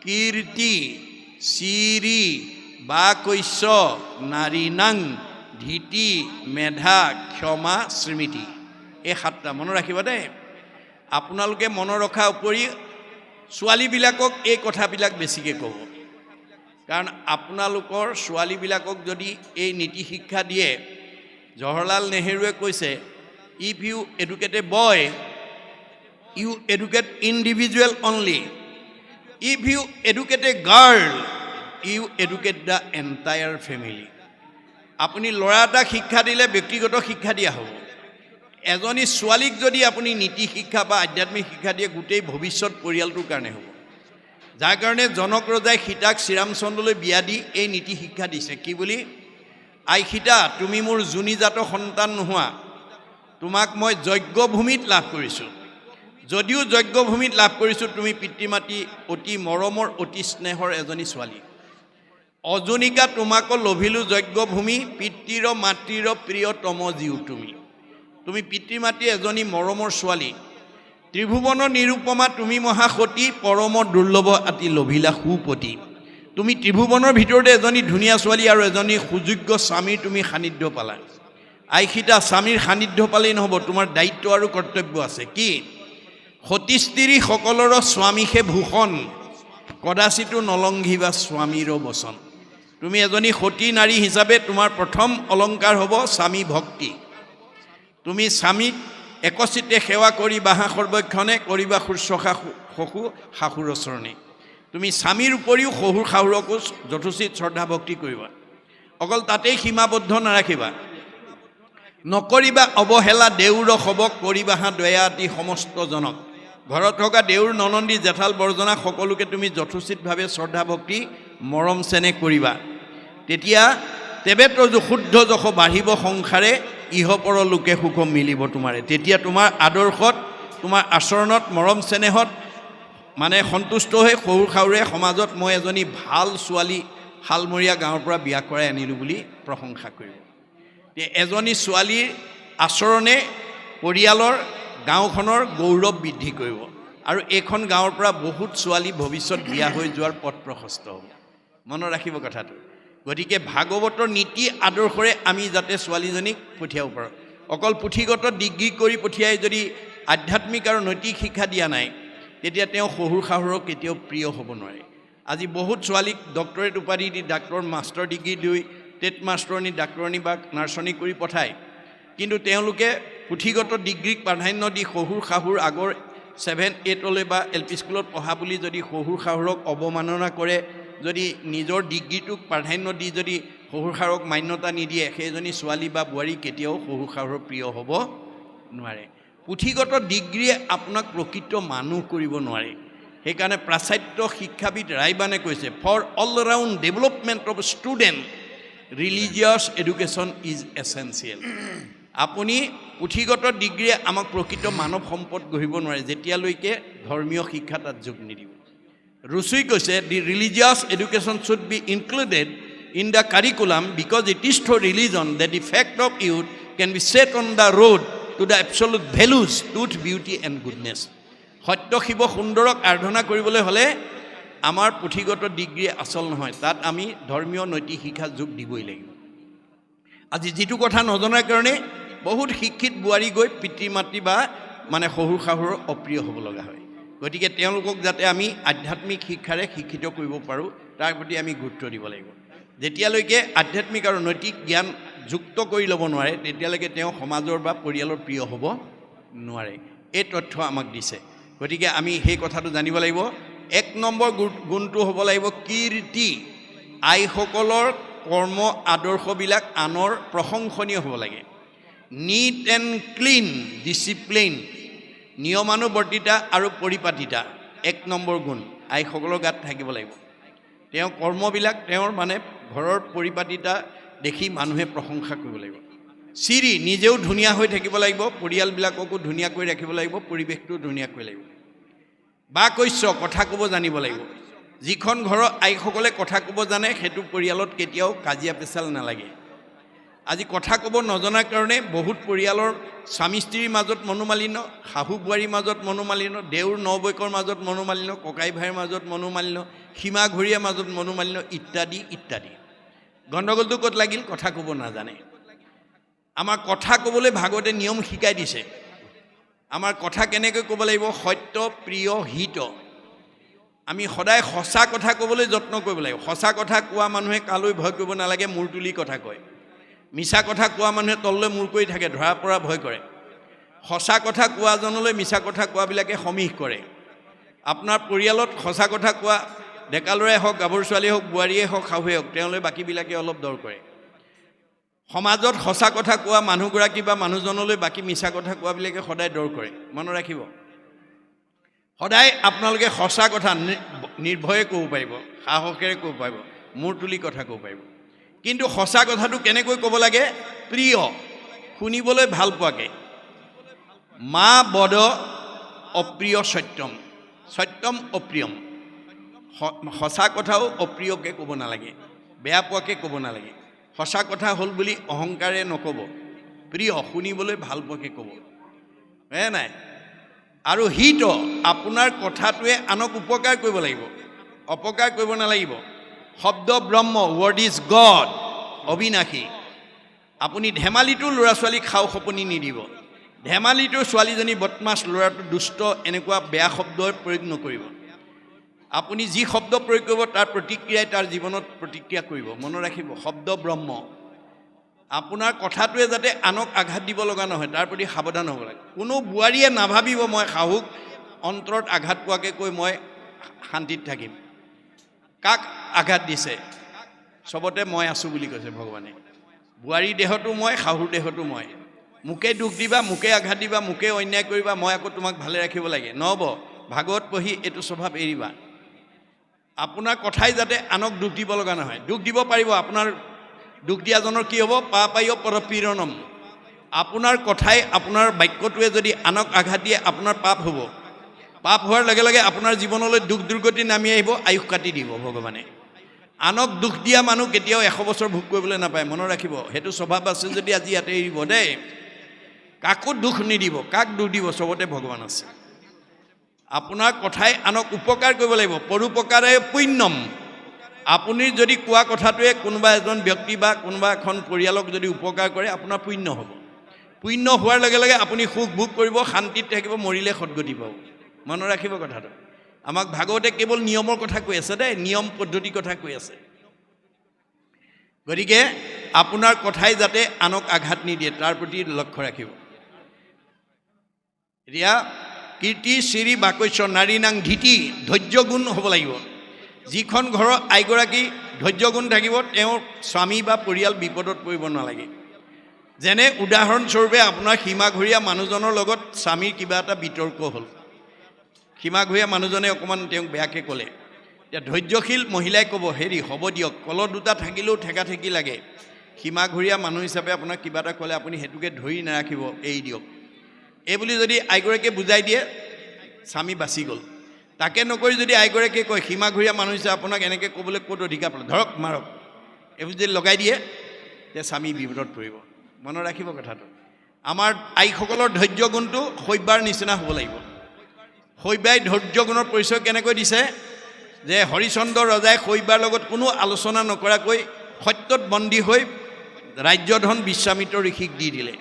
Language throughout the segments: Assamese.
কীৰ্তি চিৰি বা কৈশ্য নাৰীনাং ধীতি মেধা ক্ষমা স্মৃতি। এই 7টা মনত ৰাখিব দেই। আপোনালোকে মনত ৰখাৰ উপৰি ছোৱালীবিলাকক এই কথাবিলাক বেছিকৈ ক'ব, কাৰণ আপোনালোকৰ ছোৱালীবিলাকক যদি এই নীতি শিক্ষা দিয়ে, জৱাহৰলাল নেহৰুৱে কৈছে, if you educate a boy you educate individual only, if you educate a girl you educate the entire family. আপুনি ল'ৰা এটাক শিক্ষা দিলে ব্যক্তিগত শিক্ষা দিয়া হ'ব, এজনী ছোৱালীক যদি আপুনি নীতি শিক্ষা বা আধ্যাত্মিক শিক্ষা দিয়ে গোটেই ভৱিষ্যত পৰিয়ালটোৰ কাৰণে হ'ব। যাৰ কাৰণে জনক ৰজাই সীতাক শ্ৰীৰামচন্দ্ৰলৈ বিয়া দি এই নীতি শিক্ষা দিছে, কি বুলি? আই সীতা, তুমি মোৰ যোনিজাত সন্তান নোহোৱা, তোমাক মই যজ্ঞভূমিত লাভ কৰিছোঁ। যদিও যজ্ঞভূমিত লাভ কৰিছোঁ, তুমি পিতৃ মাতৃ অতি মৰমৰ অতি স্নেহৰ এজনী ছোৱালী। অজনিকা তোমাকো লভিলোঁ যজ্ঞভূমি, পিতৃৰ মাতৃৰ প্ৰিয়তম জীও তুমি। তুমি পিতৃ মাতৃ এজনী মৰমৰ ছোৱালী। ত্ৰিভুৱন নিৰূপমা তুমি মহাসতী, পৰম দুৰ্লভ আতি লভিলা সুপতি। তুমি ত্ৰিভুৱনৰ ভিতৰতে এজনী ধুনীয়া ছোৱালী আৰু এজনী সুযোগ্য স্বামীৰ তুমি সান্নিধ্য পালা। আই সীতা, স্বামীৰ সান্নিধ্য পালেই নহ'ব, তোমাৰ দায়িত্ব আৰু কৰ্তব্য আছে। কি? সতী স্ত্ৰী সকলৰ স্বামীহে ভূষণ, কদাচিতো নলংঘিবা স্বামীৰ বচন। তুমি এজনী সতী নাৰী হিচাপে তোমাৰ প্ৰথম অলংকাৰ হ'ব স্বামী ভক্তি। তুমি স্বামীক একচিতে সেৱা কৰিবাহা সৰ্বক্ষণে, কৰিবা শুশ্ৰূষা শশু শাহুৰ চৰণে। তুমি স্বামীৰ উপৰিও শহুৰ শাহুৰকো যথোচিত শ্ৰদ্ধা ভক্তি কৰিবা। অকল তাতেই সীমাবদ্ধ নাৰাখিবা, নকৰিবা অৱহেলা দেউৰ শৱক, কৰিবাহা দয়াতি সমস্ত জনক। ঘৰত থকা দেউৰ ননন্দী জেঠাল বৰ্জনা সকলোকে তুমি যথোচিতভাৱে শ্ৰদ্ধা ভক্তি মৰম চেনেহ কৰিবা। তেতিয়া তেবে তজু শুদ্ধ যশ বাঢ়িব সংসাৰে, ইহপৰ লোকে সুখ মিলিব তোমাৰে। তেতিয়া তোমাৰ আদৰ্শত, তোমাৰ আচৰণত, মৰম চেনেহত মানে সন্তুষ্ট হৈ শহুৰ শাহুৰে সমাজত মই এজনী ভাল ছোৱালী শালমৰীয়া গাঁৱৰ পৰা বিয়া কৰাই আনিলোঁ বুলি প্ৰশংসা কৰিব। এজনী ছোৱালীৰ আচৰণে পৰিয়ালৰ গাঁওখনৰ গৌৰৱ বৃদ্ধি কৰিব, আৰু এইখন গাঁৱৰ পৰা বহুত ছোৱালী ভৱিষ্যত বিয়া হৈ যোৱাৰ পথ প্ৰশস্ত হ'ব। মনত ৰাখিব কথাটো। গতিকে ভাগৱতৰ নীতি আদৰ্শৰে আমি যাতে ছোৱালীজনীক পঠিয়াব পাৰোঁ। অকল পুথিগত ডিগ্ৰী কৰি পঠিয়াই যদি আধ্যাত্মিক আৰু নৈতিক শিক্ষা দিয়া নাই, তেতিয়া তেওঁ শহুৰ শাহুৰক কেতিয়াও প্ৰিয় হ'ব নোৱাৰে। আজি বহুত ছোৱালীক ডক্টৰেট উপাধি দি, ডাক্তৰ মাষ্টাৰ ডিগ্ৰী লৈ টেট মাষ্টৰণী, ডাক্তৰণী বা নাৰ্ছনী কৰি পঠায়, কিন্তু তেওঁলোকে পুথিগত ডিগ্ৰীক প্ৰাধান্য দি শহুৰ শাহুৰ আগৰ 7-8লৈ বা LP স্কুলত পঢ়া বুলি যদি শহুৰ শাহুৰক অৱমাননা কৰে, যদি নিজৰ ডিগ্ৰীটোক প্ৰাধান্য দি যদি শহুৰ শাহুৰক মান্যতা নিদিয়ে, সেইজনী ছোৱালী বা বোৱাৰী কেতিয়াও শহুৰ শাহুৰৰ প্ৰিয় হ'ব নোৱাৰে। পুথিগত ডিগ্ৰীয়ে আপোনাক প্ৰকৃত মানুহ কৰিব নোৱাৰে। সেইকাৰণে পাশ্চাত্য শিক্ষাবিদ ৰাইবানে কৈছে, for all round development of student religious education is essential. আপুনি পুথিগত ডিগ্ৰীয়ে আমাক প্ৰকৃত মানৱ সম্পদ গঢ়িব নোৱাৰে যেতিয়ালৈকে ধৰ্মীয় শিক্ষা তাত যোগ নিদিব। ৰুচুই কৈছে, the religious education should be included in the curriculum because it is through religion that the fact of youth can be set on the road to the absolute values, truth, beauty and goodness. সত্য শিৱ সুন্দৰক আৰাধনা কৰিবলৈ হ'লে আমাৰ পুথিগত ডিগ্ৰী আচল নহয়, তাত আমি ধৰ্মীয় নৈতিক শিক্ষা যোগ দিবই লাগিব। আজি যিটো কথা নজনাৰ কাৰণে বহুত শিক্ষিত বোৱাৰী গৈ পিতৃ মাতৃ বা মানে শহুৰ শাহুৰৰ অপ্ৰিয় হ'ব লগা হয়। গতিকে তেওঁলোকক যাতে আমি আধ্যাত্মিক শিক্ষাৰে শিক্ষিত কৰিব পাৰোঁ, তাৰ প্ৰতি আমি গুৰুত্ব দিব লাগিব। যেতিয়ালৈকে আধ্যাত্মিক আৰু নৈতিক জ্ঞান যুক্ত কৰি ল'ব নোৱাৰে, তেতিয়ালৈকে তেওঁ সমাজৰ বা পৰিয়ালৰ প্ৰিয় হ'ব নোৱাৰে। এই তথ্য আমাক দিছে। গতিকে আমি সেই কথাটো জানিব লাগিব। 1 নম্বৰ গুণটো হ'ব লাগিব কীৰ্তি। আইসকলৰ কৰ্ম আদৰ্শবিলাক আনৰ প্ৰশংসনীয় হ'ব লাগে। নীট এণ্ড ক্লিন, ডিচিপ্লিন, নিয়মানুবৰ্তিতা আৰু পৰিপাটিতা 1 নম্বৰ গুণ আইসকলৰ গাত থাকিব লাগিব। তেওঁ কৰ্মবিলাক, তেওঁৰ মানে ঘৰৰ পৰিপাটিতা দেখি মানুহে প্ৰশংসা কৰিব লাগিব। চিৰি, নিজেও ধুনীয়া হৈ থাকিব লাগিব, পৰিয়ালবিলাককো ধুনীয়াকৈ ৰাখিব লাগিব, পৰিৱেশটো ধুনীয়াকৈ লাগিব। বা কৈশ্য, কথা ক'ব জানিব লাগিব। যিখন ঘৰৰ আইসকলে কথা ক'ব জানে, সেইটো পৰিয়ালত কেতিয়াও কাজিয়া পেচাল নালাগে। আজি কথা ক'ব নজনাৰ কাৰণে বহুত পৰিয়ালৰ স্বামী স্ত্ৰীৰ মাজত মনোমালিন্য, শাহু বোৱাৰীৰ মাজত মনোমালিন্য, দেউৰ নবৈকৰ মাজত মনোমালিন্য, ককাই ভাইৰ মাজত মনোমালিন্য, সীমা ঘূৰীয়াৰ মাজত মনোমালিন্য ইত্যাদি ইত্যাদি। গণ্ডগোলটো ক'ত লাগিল? কথা ক'ব নাজানে। আমাৰ কথা ক'বলৈ ভাগৱতে নিয়ম শিকাই দিছে। আমাৰ কথা কেনেকৈ ক'ব লাগিব? সত্য, প্ৰিয়, হিত। আমি সদায় সঁচা কথা ক'বলৈ যত্ন কৰিব লাগিব। সঁচা কথা কোৱা মানুহে কালৈ ভয় কৰিব নালাগে, মূৰ তুলি কথা কয়। মিছা কথা কোৱা মানুহে তললৈ মূৰ কৰি থাকে, ধৰা পৰা ভয় কৰে। সঁচা কথা কোৱাজনলৈ মিছা কথা কোৱাবিলাকে সমীহ কৰে। আপোনাৰ পৰিয়ালত সঁচা কথা কোৱা ডেকা ল'ৰাই হওক, গাভৰু ছোৱালীয়ে হওক, বোৱাৰীয়ে হওক, শাহুৱে হওক, তেওঁলৈ বাকীবিলাকে অলপ দৰ কৰে। সমাজত সঁচা কথা কোৱা মানুহগৰাকী বা মানুহজনলৈ বাকী মিছা কথা কোৱাবিলাকে সদায় দৰ কৰে। মনত ৰাখিব, সদায় আপোনালোকে সঁচা কথা নিৰ্ভয়ে ক'ব পাৰিব, সাহসেৰে ক'ব পাৰিব, মূৰ তুলি কথা ক'ব পাৰিব। কিন্তু সঁচা কথাটো কেনেকৈ ক'ব লাগে? প্ৰিয়, শুনিবলৈ ভাল পোৱাকৈ। মা বদ অপ্ৰিয় সত্যম, সত্যম অপ্ৰিয়ম। সঁচা কথাও অপ্ৰিয়কৈ ক'ব নালাগে, বেয়া পোৱাকৈ ক'ব নালাগে। সঁচা কথা হ'ল বুলি অহংকাৰে নক'ব, প্ৰিয়, শুনিবলৈ ভাল পোৱাকৈ ক'ব, হে নাই? আৰু হিত, আপোনাৰ কথাটোৱে আনক উপকাৰ কৰিব লাগিব, অপকাৰ কৰিব নালাগিব। শব্দ ব্ৰহ্ম, ৱৰ্ড ইজ গড, অবিনাশী। আপুনি ধেমালিটো ল'ৰা ছোৱালীক খাও সপনি নিদিব। ধেমালিটো ছোৱালীজনী বদমাছ, ল'ৰাটো দুষ্ট, এনেকুৱা বেয়া শব্দৰ প্ৰয়োগ নকৰিব। আপুনি যি শব্দ প্ৰয়োগ কৰিব তাৰ প্ৰতিক্ৰিয়াই তাৰ জীৱনত প্ৰতিক্ৰিয়া কৰিব। মনত ৰাখিব, শব্দ ব্ৰহ্ম। আপোনাৰ কথাটোৱে যাতে আনক আঘাত দিব লগা নহয়, তাৰ প্ৰতি সাৱধান হ'ব লাগে। কোনো বোৱাৰীয়ে নাভাবিব মই শাহুক অন্তৰত আঘাত পোৱাকৈ কৈ মই শান্তিত থাকিম। কাক আঘাত দিছে? চবতে মই আছোঁ বুলি কৈছে ভগৱানে। বোৱাৰীৰ দেহতো মই, শাহুৰ দেহতো মই। মোকে দুখ দিবা, মোকে আঘাত দিবা, মোকে অন্যায় কৰিবা, মই আকৌ তোমাক ভালে ৰাখিব লাগে, নহ'ব। ভাগৱত পঢ়ি এইটো স্বভাৱ এৰিবা। আপোনাৰ কথাই যাতে আনক দুখ দিব লগা নহয়। দুখ দিব পাৰিব, আপোনাৰ দুখ দিয়াজনৰ কি হ'ব? পাপায় পৰপীড়নম। আপোনাৰ কথাই, আপোনাৰ বাক্যটোৱে যদি আনক আঘাত দিয়ে, আপোনাৰ পাপ হ'ব। পাপ হোৱাৰ লগে লগে আপোনাৰ জীৱনলৈ দুখ দুৰ্গতি নামি আহিব, আয়ুস কাটি দিব ভগৱানে। আনক দুখ দিয়া মানুহ কেতিয়াও 100 বছৰ ভোগ কৰিবলৈ নাপায়। মনত ৰাখিব, সেইটো স্বভাৱ আছে যদি আজি ইয়াতে এৰিব দেই। কাকো দুখ নিদিব, কাক দুখ দিব? চবতে ভগৱান আছে। আপোনাৰ কথাই আনক উপকাৰ কৰিব লাগিব, পৰোপকাৰে পুণ্যম। আপুনি যদি কোৱা কথাটোৱে কোনোবা এজন ব্যক্তি বা কোনোবা এখন পৰিয়ালক যদি উপকাৰ কৰে, আপোনাৰ পুণ্য হ'ব। পুণ্য হোৱাৰ লগে লগে আপুনি সুখ ভোগ কৰিব, শান্তিত থাকিব, মৰিলে সদ্গতি পাব। মনত ৰাখিব কথাটো। আমাক ভাগৱতে কেৱল নিয়মৰ কথা কৈ আছে দেই, নিয়ম পদ্ধতিৰ কথা কৈ আছে। গতিকে আপোনাৰ কথাই যাতে আনক আঘাত নিদিয়ে, তাৰ প্ৰতি লক্ষ্য ৰাখিব। এতিয়া কীৰ্তি শ্ৰী বাকস্য নাৰী নাং ধীতি, ধৈৰ্য গুণ হ'ব লাগিব। যিখন ঘৰৰ আইগৰাকী ধৈৰ্য গুণ থাকিব, তেওঁৰ স্বামী বা পৰিয়াল বিপদত পৰিব নালাগে। যেনে উদাহৰণস্বৰূপে আপোনাৰ সীমাঘূৰীয়া মানুহজনৰ লগত স্বামীৰ কিবা এটা বিতৰ্ক হ'ল, সীমাঘূৰীয়া মানুহজনে অকণমান তেওঁক বেয়াকৈ ক'লে। এতিয়া ধৈৰ্যশীল মহিলাই ক'ব, হেৰি হ'ব দিয়ক, কলৰ দুটা থাকিলেও ঠেকা ঠেকি লাগে। সীমাঘূৰীয়া মানুহ হিচাপে আপোনাক কিবা এটা ক'লে আপুনি সেইটোকে ধৰি নাৰাখিব, এৰি দিয়ক। এইবুলি যদি আইগৰাকীয়ে বুজাই দিয়ে, স্বামী বাচি গ'ল। তাকে নকৰি যদি আইগৰাকীয়ে কয়, সীমাঘূৰীয়া মানুহ হিচাপে আপোনাক এনেকৈ ক'বলৈ ক'ত অধিকাৰ পালে, ধৰক মাৰক, এইবোৰ যদি লগাই দিয়ে, তেতিয়া স্বামী বিপদত পৰিব। মনত ৰাখিব কথাটো। আমাৰ আইসকলৰ ধৈৰ্য গুণটো শৈব্যাৰ নিচিনা হ'ব লাগিব। শৈব্যাই ধৈৰ্য গুণৰ পৰিচয় কেনেকৈ দিছে? যে হৰিচন্দ্ৰ ৰজাই শৈব্যাৰ লগত কোনো আলোচনা নকৰাকৈ সত্যত বন্দী হৈ ৰাজ্যধন বিশ্বামিত্ৰ ঋষিক দি দিলে।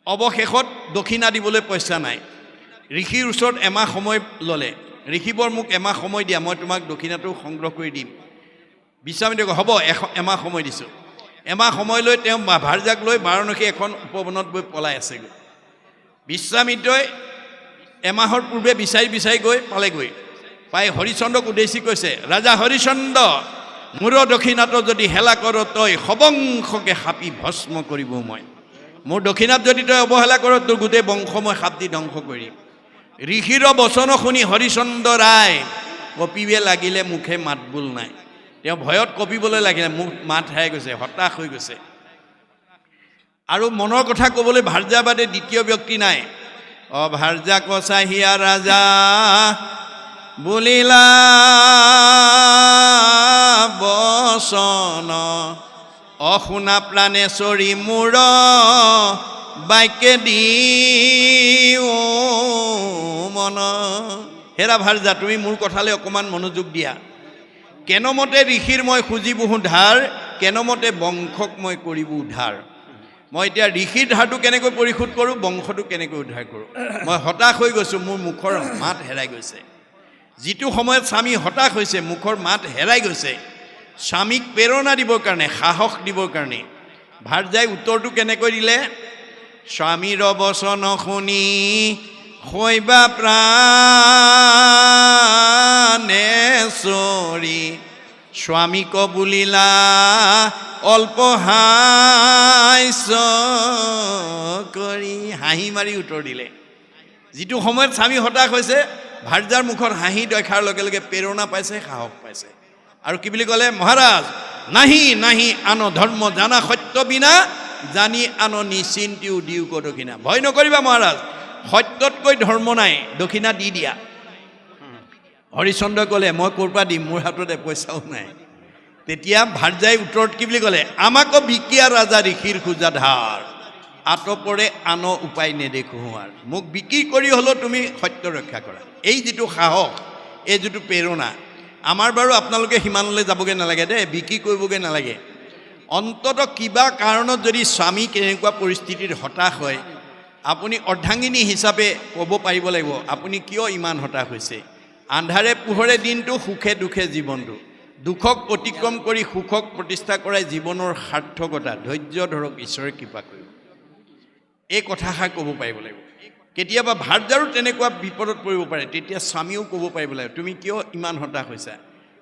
অৱশেষত দক্ষিণা দিবলৈ পইচা নাই। ঋষিৰ ওচৰত এমাহ সময় ল'লে, ঋষিবৰ মোক এমাহ সময় দিয়া, মই তোমাক দক্ষিণাটো সংগ্ৰহ কৰি দিম। বিশ্বামিত্ৰক হ'ব, এমাহ সময় দিছোঁ। এমাহ সময় লৈ তেওঁ ভাৰ্যাক লৈ বাৰাণসী এখন উপবনত গৈ পলাই আছেগৈ। বিশ্বামিত্ৰই এমাহৰ পূৰ্বে বিচাৰি বিচাৰি গৈ পালেগৈ। পাই হৰিচন্দ্ৰক উদ্দেশ্যি কৈছে, ৰাজা হৰিচন্দ্ৰ, মোৰ দক্ষিণাটো যদি হেলা কৰ তই, সবংশকে সাপি ভস্ম কৰিব মই। মোৰ দক্ষিণাত যদি তই অৱহেলা কৰ, তোৰ গোটেই বংশ মই সাপ দি ধ্বংস কৰিম। ঋষিৰ বচন শুনি হৰিচন্দ্ৰ ৰায় কঁপিবে লাগিলে, মুখে মাত বোল নাই। তেওঁ ভয়ত কঁপিবলৈ লাগিলে, মুখ মাত হেৰাই গৈছে, হতাশ হৈ গৈছে। আৰু মনৰ কথা ক'বলৈ ভাৰ্যা বাদে দ্বিতীয় ব্যক্তি নাই। ভাৰ্যা কচাহিয়া ৰাজা বুলিলা বচন, অশুনা প্ৰাণেশ্বৰী মূৰ বাক্যে দি মন। হেৰা ভাৰ্যা, তুমি মোৰ কথালৈ অকণমান মনোযোগ দিয়া। কেনমতে ঋষিৰ মই খুজিবহো ধাৰ, কেনমতে বংশক মই কৰিব উদ্ধাৰ। মই এতিয়া ঋষিৰ ধাৰটো কেনেকৈ পৰিশোধ কৰোঁ, বংশটো কেনেকৈ উদ্ধাৰ কৰোঁ। মই হতাশ হৈ গৈছোঁ, মোৰ মুখৰ মাত হেৰাই গৈছে। যিটো সময়ত স্বামী হতাশ হৈছে, মুখৰ মাত হেৰাই গৈছে, স্বামীক প্ৰেৰণা দিবৰ কাৰণে, সাহস দিবৰ কাৰণে ভাৰ্যাই উত্তৰটো কেনেকৈ দিলে? স্বামীৰ বচন শুনি শৈবা প্ৰাণেশ্বৰী, স্বামীক বুলিলা অল্প হাস্য কৰি। হাঁহি মাৰি উত্তৰ দিলে। যিটো সময়ত স্বামী হতাশ হৈছে, ভাৰ্যাৰ মুখত হাঁহি দেখাৰ লগে লগে প্ৰেৰণা পাইছে, সাহস পাইছে। আৰু কি বুলি ক'লে? মহাৰাজ, নাহি নাহি আন ধৰ্ম জানা সত্য বিনা, জানি আন নিচিন্তিও দিওক দক্ষিণা। ভয় নকৰিবা মহাৰাজ, সত্যতকৈ ধৰ্ম নাই, দক্ষিণা দি দিয়া। হৰিচন্দ্ৰই ক'লে, মই ক'ৰ পৰা দিম, মোৰ হাতত পইচাও নাই। তেতিয়া ভাৰ্যাই উত্তৰত কি বুলি ক'লে? আমাকো বিকিয়া ৰাজা ঋষিৰ খোজা ধাৰ, আতপৰে আন উপায় নেদেখো আৰু। মোক বিক্ৰী কৰি হ'লেও তুমি সত্য ৰক্ষা কৰা। এই যিটো সাহস, এই যিটো প্ৰেৰণা, আমাৰ বাৰু আপোনালোকে সিমানলৈ যাবগৈ নালাগে দেই, বিক্ৰী কৰিবগৈ নালাগে। অন্ততঃ কিবা কাৰণত যদি স্বামী কেনেকুৱা পৰিস্থিতিত হতাশ হয়, আপুনি অৰ্ধাংগিনী হিচাপে ক'ব পাৰিব লাগিব, আপুনি কিয় ইমান হতাশ হৈছে। আন্ধাৰে পোহৰে দিনটো, সুখে দুখে জীৱনটো। দুখক অতিক্ৰম কৰি সুখক প্ৰতিষ্ঠা কৰাই জীৱনৰ সাৰ্থকতা। ধৈৰ্য ধৰক, ঈশ্বৰে কৃপা কৰিব। এই কথাষাৰ ক'ব পাৰিব লাগিব। কেতিয়াবা ভাৰ্যাৰো তেনেকুৱা বিপদত পৰিব পাৰে, তেতিয়া স্বামীও ক'ব পাৰিব লাগিব, তুমি কিয় ইমান হতাশ হৈছা।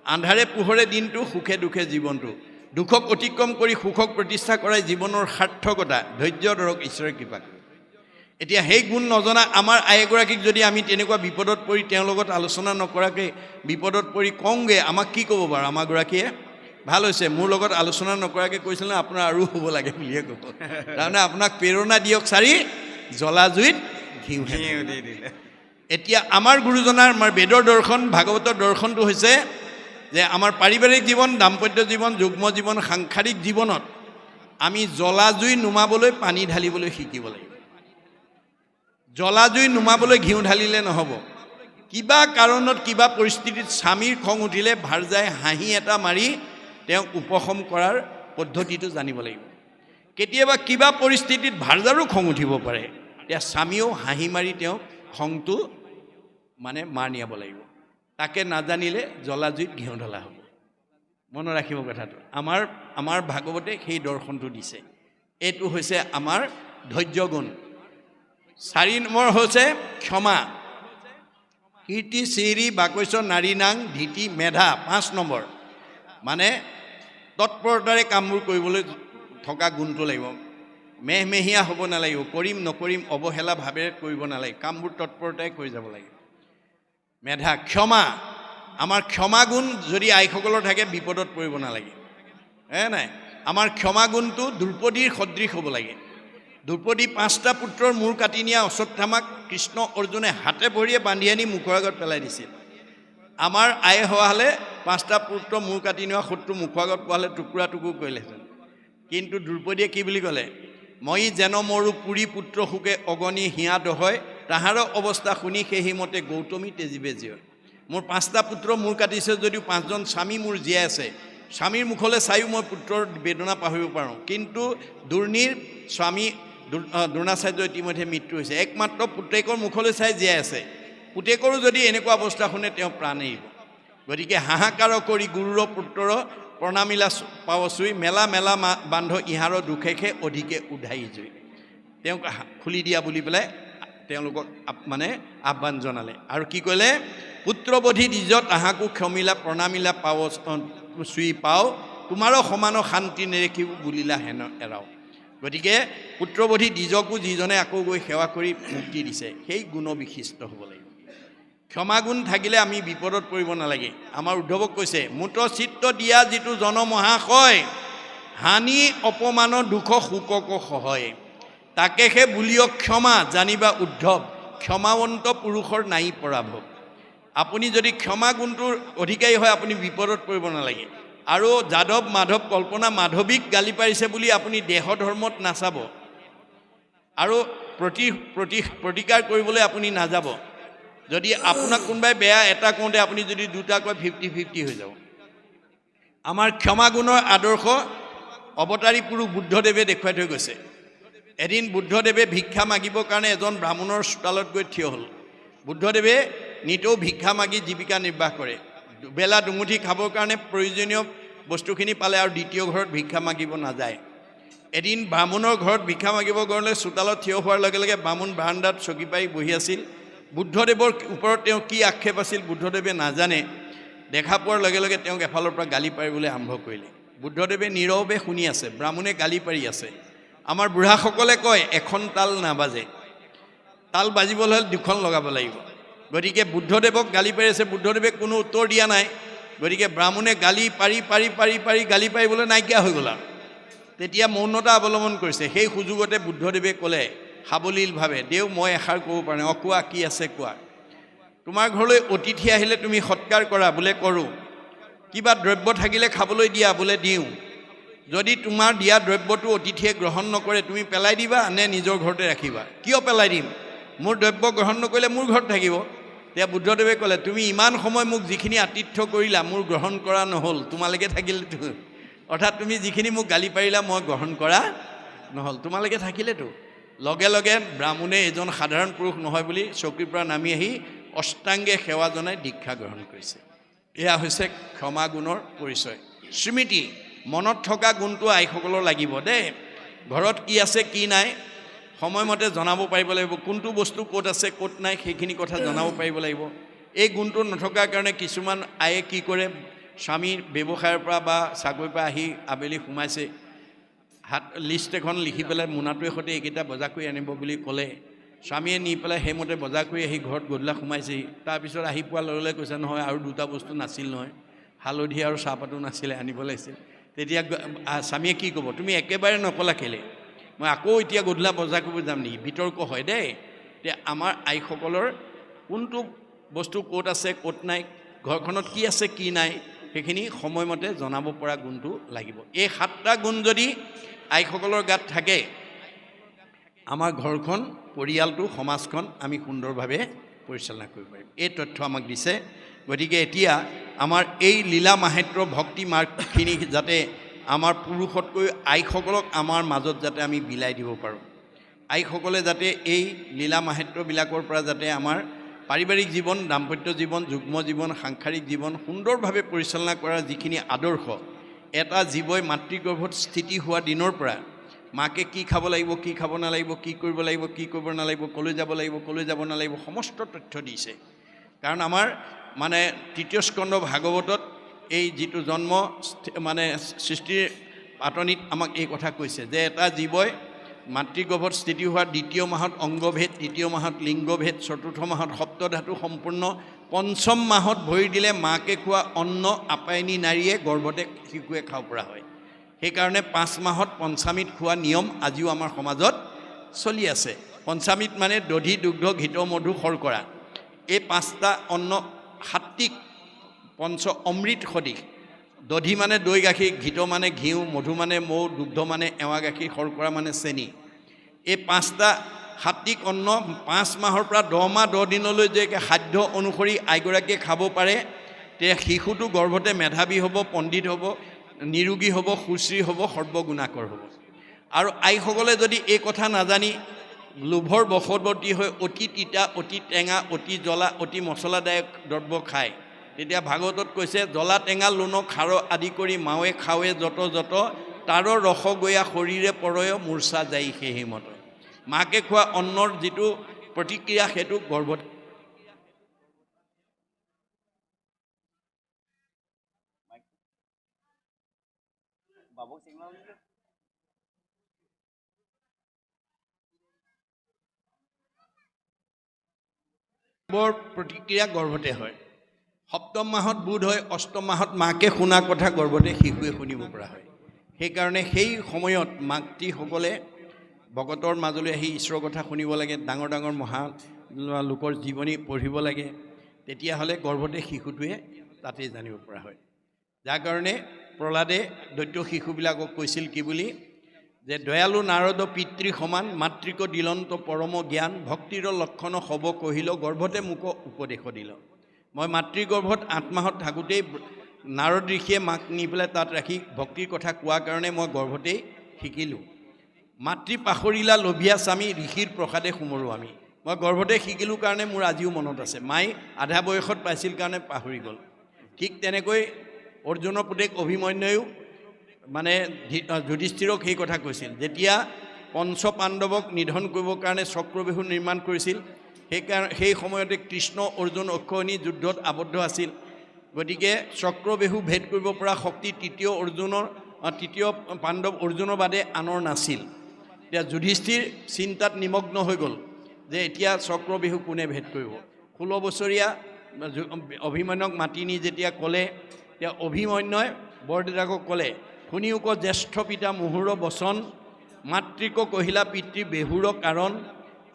আন্ধাৰে পোহৰে দিনটো, সুখে দুখে জীৱনটো। দুখক অতিক্ৰম কৰি সুখক প্ৰতিষ্ঠা কৰাই জীৱনৰ সাৰ্থকতা। ধৈৰ্য ধৰক, ঈশ্বৰে কৃপা কৰিব। এতিয়া সেই গুণ নজনা আমাৰ আই এগৰাকীক যদি আমি তেনেকুৱা বিপদত পৰি তেওঁৰ লগত আলোচনা নকৰাকৈ বিপদত পৰি কওঁগৈ, আমাক কি ক'ব বাৰু? আমাৰ গৰাকীয়ে ভাল হৈছে, মোৰ লগত আলোচনা নকৰাকৈ কৈছিল, আপোনাৰ আৰু হ'ব লাগে বুলিয়ে ক'ব। তাৰমানে আপোনাক প্ৰেৰণা দিয়ক চাৰি, জ্বলা জুইত ঘিউ দি দিলে। এতিয়া আমাৰ গুৰুজনাৰ, আমাৰ বেদৰ দৰ্শন, ভাগৱতৰ দৰ্শনটো হৈছে যে আমাৰ পাৰিবাৰিক জীৱন, দাম্পত্য জীৱন, যুগ্ম জীৱন, সাংসাৰিক জীৱনত আমি জ্বলা জুই নুমাবলৈ পানী ঢালিবলৈ শিকিব লাগিব। জ্বলা জুই নুমাবলৈ ঘিউ ঢালিলে নহ'ব। কিবা কাৰণত, কিবা পৰিস্থিতিত স্বামীৰ খং উঠিলে ভাৰ্যাই হাঁহি এটা মাৰি তেওঁক উপশম কৰাৰ পদ্ধতিটো জানিব লাগিব। কেতিয়াবা কিবা পৰিস্থিতিত ভাৰ্যাৰো খং উঠিব পাৰে, এতিয়া স্বামীয়েও হাঁহি মাৰি তেওঁক খংটো মানে মাৰ নিয়াব লাগিব। তাকে নাজানিলে জ্বলা জুইত ঘিউ ঢলা হ'ব। মনত ৰাখিব কথাটো। আমাৰ ভাগৱতে সেই দৰ্শনটো দিছে। এইটো হৈছে আমাৰ ধৈৰ্য গুণ। 4 নম্বৰ হৈছে ক্ষমা। কীৰ্তি শ্ৰী বাকস্য নাৰী নাং ধীতি মেধা। 5 নম্বৰ মানে তৎপৰতাৰে কামবোৰ কৰিবলৈ থকা গুণটো লাগিব। মেহমেহীয়া হ'ব নালাগিব, কৰিম নকৰিম অৱহেলা ভাৱেৰে কৰিব নালাগে, কামবোৰ তৎপৰতাৰে কৰি যাব লাগে। মেধা, ক্ষমা। আমাৰ ক্ষমা গুণ যদি আইসকলৰ থাকে, বিপদত পৰিব নালাগে। নাই, আমাৰ ক্ষমা গুণটো দ্ৰৌপদীৰ সদৃশ হ'ব লাগে। দ্ৰৌপদী 5টা পুত্ৰৰ মূৰ কাটি নিয়া অশ্বত্থামাক কৃষ্ণ অৰ্জুনে হাতে ভৰিয়ে বান্ধি আনি মুখৰ আগত পেলাই দিছিল। আমাৰ আই হোৱা হ'লে 5টা পুত্ৰ মূৰ কাটি নিয়া শত্ৰু মুখৰ আগত পোৱা হ'লে টুকুৰা টুকুৰ কৰিলেহেঁতেন। কিন্তু দ্ৰৌপদীয়ে কি বুলি ক'লে? মই যেন মোৰো পুৰী পুত্ৰ শোকে অগণি হিয়া দহয়, তাহাৰ অৱস্থা শুনি সেইমতে গৌতমী তেজীবে জীয়। মোৰ 5টা পুত্ৰ মূৰ কাটিছে যদিও 5জন স্বামী মোৰ জীয়াই আছে। স্বামীৰ মুখলৈ চায়ো মই পুত্ৰৰ বেদনা পাহৰিব পাৰোঁ, কিন্তু দুৰ্নীৰ স্বামী দ্ৰোণাচাৰ্য ইতিমধ্যে মৃত্যু হৈছে। একমাত্ৰ পুতেকৰ মুখলৈ চাই জীয়াই আছে। পুতেকৰো যদি এনেকুৱা অৱস্থা শুনে, তেওঁ প্ৰাণ এৰিব। গতিকে হাহাকাৰ কৰি গুৰুৰ পুত্ৰৰ প্ৰণামিলা পাৱচুই, মেলা মেলা বান্ধ ইহাৰ দুখেষে অধিকে উধাই জুই। তেওঁক খুলি দিয়া বুলি পেলাই তেওঁলোকক মানে আহ্বান জনালে। আৰু কি ক'লে? পুত্ৰবধি দ্বিজ তাহাকো ক্ষমিলা প্ৰণামিলা পাৱ চুই পাও, তোমাৰো সমান শান্তি নেৰেখিও বুলিলা হেন এৰাও। গতিকে পুত্ৰবধি দ্বিজকো যিজনে আকৌ গৈ সেৱা কৰি মুক্তি দিছে, সেই গুণবিশিষ্ট হ'ব লাগিব। ক্ষমাগুণ থাকিলে আমি বিপদত পৰিব নালাগে। আমাৰ উদ্ধৱক কৈছে, মুত চিত্ত দিয়া যিটো জনমহাশয়, হানি অপমান দুখ শোকক সহয়, তাকেহে বুলিয় ক্ষমা জানিবা উদ্ধৱ, ক্ষমাৱন্ত পুৰুষৰ নাই পৰাভৱ। আপুনি যদি ক্ষমা গুণটোৰ অধিকাৰী হয়, আপুনি বিপদত পৰিব নালাগে। আৰু যাদৱ মাধৱ কল্পনা মাধৱীক গালি পাৰিছে বুলি আপুনি দেহ ধৰ্মত নাচাব আৰু প্ৰতিকাৰ কৰিবলৈ আপুনি নাযাব যদি আপোনাক কোনোবাই বেয়া এটা কওঁতে আপুনি যদি দুটা কয় 50-50 হৈ যাব আমাৰ ক্ষমাগুণৰ আদৰ্শ অৱতাৰী পুৰুষ বুদ্ধদেৱে দেখুৱাই থৈ গৈছে এদিন বুদ্ধদেৱে ভিক্ষা মাগিবৰ কাৰণে এজন ব্ৰাহ্মণৰ চোতালত গৈ থিয় হ'ল বুদ্ধদেৱে নিতৌ ভিক্ষা মাগি জীৱিকা নিৰ্বাহ কৰে দুবেলা দুমুঠি খাবৰ কাৰণে প্ৰয়োজনীয় বস্তুখিনি পালে আৰু দ্বিতীয় ঘৰত ভিক্ষা মাগিব নাযায় এদিন ব্ৰাহ্মণৰ ঘৰত ভিক্ষা মাগিব গ'লে চোতালত থিয় হোৱাৰ লগে লগে ব্ৰাহ্মণ বাৰান্দাত চকী পাৰি বহি আছিল বুদ্ধদেৱৰ ওপৰত তেওঁ কি আক্ষেপ আছিল বুদ্ধদেৱে নাজানে দেখা পোৱাৰ লগে লগে তেওঁক এফালৰ পৰা গালি পাৰিবলৈ আৰম্ভ কৰিলে বুদ্ধদেৱে নীৰৱে শুনি আছে ব্ৰাহ্মণে গালি পাৰি আছে আমাৰ বুঢ়াসকলে কয় এখন তাল নাবাজে তাল বাজিবলৈ হ'লে দুখন লগাব লাগিব গতিকে বুদ্ধদেৱক গালি পাৰি আছে বুদ্ধদেৱে কোনো উত্তৰ দিয়া নাই গতিকে ব্ৰাহ্মণে গালি পাৰি গালি পাৰিবলৈ নাইকিয়া হৈ গ'ল আৰু তেতিয়া মৌনতা অৱলম্বন কৰিছে সেই সুযোগতে বুদ্ধদেৱে ক'লে সাৱলীলভাৱে দেও মই এষাৰ ক'ব পৰা নাই কোৱা কি আছে কোৱা তোমাৰ ঘৰলৈ অতিথি আহিলে তুমি সৎকাৰ কৰা বোলে কৰোঁ কিবা দ্ৰব্য থাকিলে খাবলৈ দিয়া বোলে দিওঁ যদি তোমাৰ দিয়া দ্ৰব্যটো অতিথিয়ে গ্ৰহণ নকৰে তুমি পেলাই দিবা নে নিজৰ ঘৰতে ৰাখিবা কিয় পেলাই দিম মোৰ দ্ৰব্য গ্ৰহণ নকৰিলে মোৰ ঘৰত থাকিব তেতিয়া বুদ্ধদেৱে ক'লে তুমি ইমান সময় মোক যিখিনি আতিথ্য কৰিলা মোৰ গ্ৰহণ কৰা নহ'ল তোমালোকে থাকিলেতো অৰ্থাৎ তুমি যিখিনি মোক গালি পাৰিলা মই গ্ৰহণ কৰা নহ'ল তোমালোকে থাকিলেতো লগে লগে ব্ৰাহ্মণে এজন সাধাৰণ পুৰুষ নহয় বুলি চকীৰ পৰা নামি আহি অষ্টাংগে সেৱা জনাই দীক্ষা গ্ৰহণ কৰিছে এয়া হৈছে ক্ষমা গুণৰ পৰিচয় স্মৃতি মনত থকা গুণটো আইসকলৰ লাগিব দেই ঘৰত কি আছে কি নাই সময়মতে জনাব পাৰিব লাগিব কোনটো বস্তু ক'ত আছে ক'ত নাই সেইখিনি কথা জনাব পাৰিব লাগিব এই গুণটো নথকাৰ কাৰণে কিছুমান আয়ে কি কৰে স্বামীৰ ব্যৱসায়ৰ পৰা বা চাকৰিৰ পৰা আহি আবেলি সোমাইছে হাত লিষ্ট এখন লিখি পেলাই মোনাটোৱে সৈতে এইকেইটা বজাৰ কৰি আনিব বুলি ক'লে স্বামীয়ে নি পেলাই সেইমতে বজাৰ কৰি আহি ঘৰত গধূলা সোমাইছেহি তাৰপিছত আহি পোৱাৰ লগে লগে কৈছে নহয় আৰু দুটা বস্তু নাছিল নহয় হালধি আৰু চাহপাতো নাছিলে আনিব লাগিছিল তেতিয়া স্বামীয়ে কি ক'ব তুমি একেবাৰে নকলা কেলে মই আকৌ এতিয়া গধূলা বজাৰ কৰিব যাম নেকি বিতৰ্ক হয় দেই এতিয়া আমাৰ আইসকলৰ কোনটো বস্তু ক'ত আছে ক'ত নাই ঘৰখনত কি আছে কি নাই সেইখিনি সময়মতে জনাব পৰা গুণটো লাগিব এই 7টা গুণ যদি আইসকলৰ গাত থাকে আমাৰ ঘৰখন পৰিয়ালটো সমাজখন আমি সুন্দৰভাৱে পৰিচালনা কৰিব পাৰিম এই তথ্য আমাক দিছে গতিকে এতিয়া আমাৰ এই লীলা মাহেত্ৰ ভক্তি মাৰ্গখিনি যাতে আমাৰ পুৰুষতকৈ আইসকলক আমাৰ মাজত যাতে আমি বিলাই দিব পাৰোঁ আইসকলে যাতে এই লীলা মাহেত্ৰবিলাকৰ পৰা যাতে আমাৰ পাৰিবাৰিক জীৱন দাম্পত্য জীৱন যুগ্ম জীৱন সাংসাৰিক জীৱন সুন্দৰভাৱে পৰিচালনা কৰাৰ যিখিনি আদৰ্শ এটা জীৱই মাতৃগৰ্ভত স্থিতি হোৱা দিনৰ পৰা মাকে কি খাব লাগিব কি খাব নালাগিব কি কৰিব লাগিব কি কৰিব নালাগিব কলৈ যাব নালাগিব সমস্ত তথ্য দিছে কাৰণ আমাৰ মানে তৃতীয় স্কন্ধ ভাগৱতত এই যিটো জন্ম মানে সৃষ্টিৰ পাতনিত আমাক এই কথা কৈছে যে এটা জীৱই মাতৃগৰ্ভত স্থিতি হোৱাৰ দ্বিতীয় মাহত অংগভেদ তৃতীয় মাহত লিংগভেদ চতুৰ্থ মাহত সপ্তধাতু সম্পূৰ্ণ পঞ্চম মাহত ভৰি দিলে মাকে খোৱা অন্ন আপায়নী নাৰীয়ে গৰ্ভতে শিশুৱে খাব পৰা হয় সেইকাৰণে 5 মাহত পঞ্চামৃত খোৱা নিয়ম আজিও আমাৰ সমাজত চলি আছে পঞ্চামৃত মানে দধি দুগ্ধ ঘৃত মধু শৰ্কৰা এই 5টা অন্ন সাত্বিক পঞ্চ অমৃত সদৃশ দধি মানে দৈ গাখীৰ ঘৃত মানে ঘিউ মধু মানে মৌ দুগ্ধ মানে এৱা গাখীৰ শৰ্কৰা মানে চেনি এই 5টা সাত্বিক অন্ন 5 মাহৰ পৰা 10 মাহ 10 দিনলৈ যে খাদ্য অনুসৰি আইগৰাকীয়ে খাব পাৰে তে শিশুটো গৰ্ভতে মেধাৱী হ'ব পণ্ডিত হ'ব নিৰোগী হ'ব সুশ্ৰী হ'ব সৰ্বগুণাকৰ হ'ব আৰু আইসকলে যদি এই কথা নাজানি লোভৰ বশৱৰ্তী হৈ অতি তিতা অতি টেঙা অতি জ্বলা অতি মছলাদায়ক দ্ৰব্য খায় তেতিয়া ভাগৱতত কৈছে জ্বলা টেঙা লোণ খাৰ আদি কৰি মাৱে খাৱে যত তাৰৰ ৰস গয়া শৰীৰে পৰয় মূৰ্ছা যায় সেই মত মাকে খোৱা অন্নৰ যিটো প্ৰতিক্ৰিয়া সেইটো গৰ্ভত বৰ প্ৰতিক্ৰিয়া গৰ্ভতে হয় সপ্তম মাহত বোধ হয় অষ্টম মাহত মাকে শুনা কথা গৰ্ভতে শিশুৱে শুনিব পৰা হয় সেইকাৰণে সেই সময়ত মাতৃসকলে ভকতৰ মাজলৈ আহি ঈশ্বৰৰ কথা শুনিব লাগে ডাঙৰ ডাঙৰ মহা লোকৰ জীৱনী পঢ়িব লাগে তেতিয়াহ'লে গৰ্ভতে শিশুটোৱে তাতেই জানিব পৰা হয় যাৰ কাৰণে প্ৰহ্লাদে দৈত্য শিশুবিলাকক কৈছিল কি বুলি, যে দয়ালু নাৰদ পিতৃ সমান মাতৃক দিলন্ত পৰম জ্ঞান ভক্তিৰ লক্ষণ হ'ব কহিল গৰ্ভতে মোক উপদেশ দিল। মই মাতৃ গৰ্ভত 8 মাহত থাকোঁতেই নাৰদ ঋষিয়ে মাক নি পেলাই তাত ৰাখি ভক্তিৰ কথা কোৱাৰ কাৰণে মই গৰ্ভতেই শিকিলোঁ। মাতৃ পাহৰিলা লোভিয়া স্বামী ঋষিৰ প্ৰসাদে সোমৰো আমি। মই গৰ্ভতে শিকিলোঁ কাৰণে মোৰ আজিও মনত আছে। মায়ে আধা বয়সত পাইছিল কাৰণে পাহৰি গ'ল। ঠিক তেনেকৈ অৰ্জুনৰ পুতেক অভিমন্যুও মানে যুধিষ্ঠিৰক সেই কথা কৈছিল। যেতিয়া পঞ্চ পাণ্ডৱক নিধন কৰিবৰ কাৰণে চক্ৰবেহু নিৰ্মাণ কৰিছিল, সেই সময়তে কৃষ্ণ অৰ্জুন অক্ষয়ণী যুদ্ধত আবদ্ধ আছিল। গতিকে চক্ৰবেহু ভেদ কৰিব পৰা শক্তি তৃতীয় পাণ্ডৱ অৰ্জুনৰ বাদে আনৰ নাছিল। এতিয়া যুধিষ্ঠিৰ চিন্তাত নিমগ্ন হৈ গ'ল যে এতিয়া চক্ৰবেহু কোনে ভেদ কৰিব। 16 বছৰীয়া অভিমন্যুক মাতি নি যেতিয়া ক'লে, তেতিয়া অভিমন্যুই বৰদেউতাকক ক'লে, শুনিও ক জ্যেষ্ঠ পিতা মুহুৰ বচন মাতৃক কহিলা পিতৃ বেহুৰ কাৰণ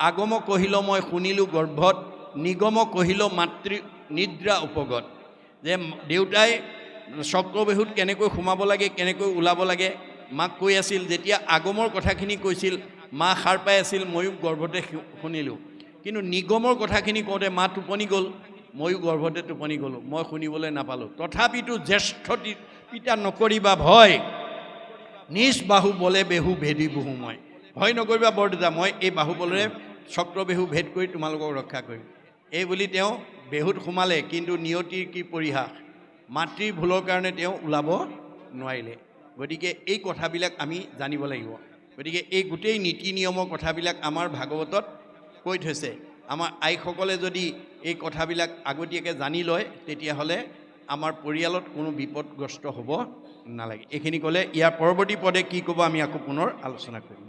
আগম কহিল মই শুনিলোঁ গৰ্ভত নিগম কহিল মাতৃ নিদ্ৰা উপগত। যে দেউতাই চক্ৰবেহুত কেনেকৈ সোমাব লাগে কেনেকৈ ওলাব লাগে মাক কৈ আছিল। যেতিয়া আগমৰ কথাখিনি কৈছিল মা সাৰ পাই আছিল, ময়ো গৰ্ভতে শুনিলোঁ। কিন্তু নিগমৰ কথাখিনি কওঁতে মা টোপনি গ'ল, ময়ো গৰ্ভতে টোপনি গ'লোঁ, মই শুনিবলৈ নাপালোঁ। তথাপিতো জ্যেষ্ঠ পিতা নকৰিবা ভয় নিজ বাহু বলে বেহু ভেদি বহু মই। ভয় নকৰিবা বৰদেউতা, মই এই বাহুবলেৰে চক্ৰবেহু ভেদ কৰি তোমালোকক ৰক্ষা কৰিম। এই বুলি তেওঁ বেহুত সোমালে, কিন্তু নিয়তিৰ কি পৰিহাস, মাতৃৰ ভুলৰ কাৰণে তেওঁ ওলাব নোৱাৰিলে। গতিকে এই কথাবিলাক আমি জানিব লাগিব। গতিকে এই গোটেই নীতি নিয়মৰ কথাবিলাক আমাৰ ভাগৱতত কৈ থৈছে। আমাৰ আইসকলে যদি এই কথাবিলাক আগতীয়াকৈ জানি লয়, তেতিয়াহ'লে আমাৰ পৰিয়ালত কোনো বিপদগ্ৰস্ত হ'ব নালাগে। এইখিনি ক'লে ইয়াৰ পৰৱৰ্তী পদে কি ক'ব আমি আকৌ পুনৰ আলোচনা কৰিম।